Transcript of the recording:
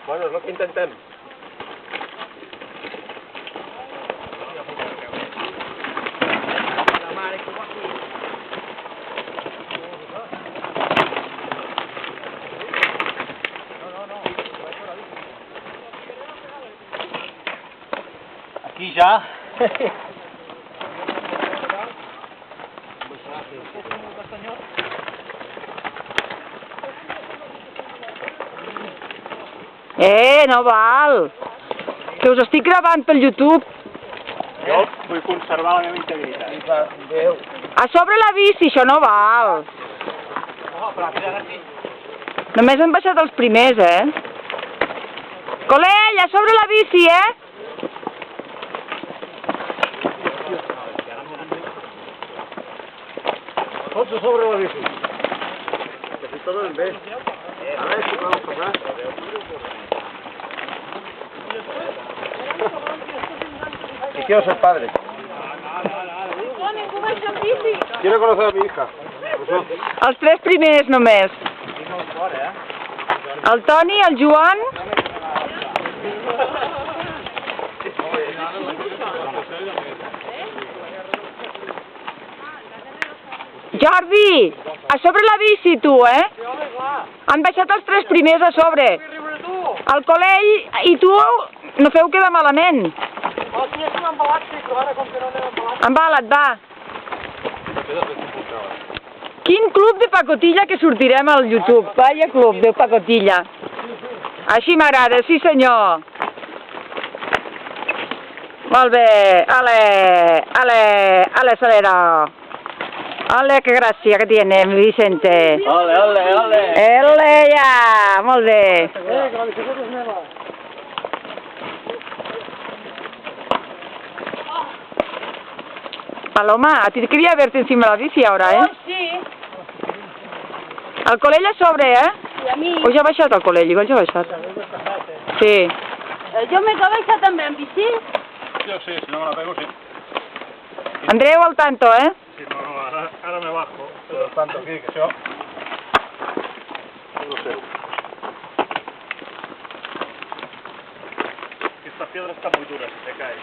Bueno, és el que intentem. Aquí ja. No val. Que us estic gravant pel YouTube. Jo vull conservar la meva integritat. A sobre la bici, això no val. Només han baixat els primers, Colell, a sobre la bici, Tots a sobre la bici. Que si tornen bé. A veure si podem passar. ¿Y quiero ser padre? Quiero conocer a mi hija. Els tres primers només. El Toni, el Joan... Jordi, a sobre la bici tu, Han baixat els tres primers a sobre. El Colell i tu no feu quedar malament. Embala't, va. Quin club de pacotilla que sortirem al YouTube. Vaya club de pacotilla. Així m'agrada, sí senyor. Molt bé. Ale, ale, ale, acelera. Ole, que gràcia que tiene, Vicente. Ole, ole, ole. Ole, ja, molt bé. Que la bicicleta és meva. Paloma, a ti quería verte encima de la bici ahora, Sí. El Colell a sobre, I a mi. O ja ha baixat el Colell, igual ja ha baixat. Sí. Jo m'he baixat també en bici. Jo sí, si no me la pego, sí. Andreu al tanto, Si no, ara me bajo. Pero tanto aquí, que això... No sé. Esta piedra está muy dura si te cae.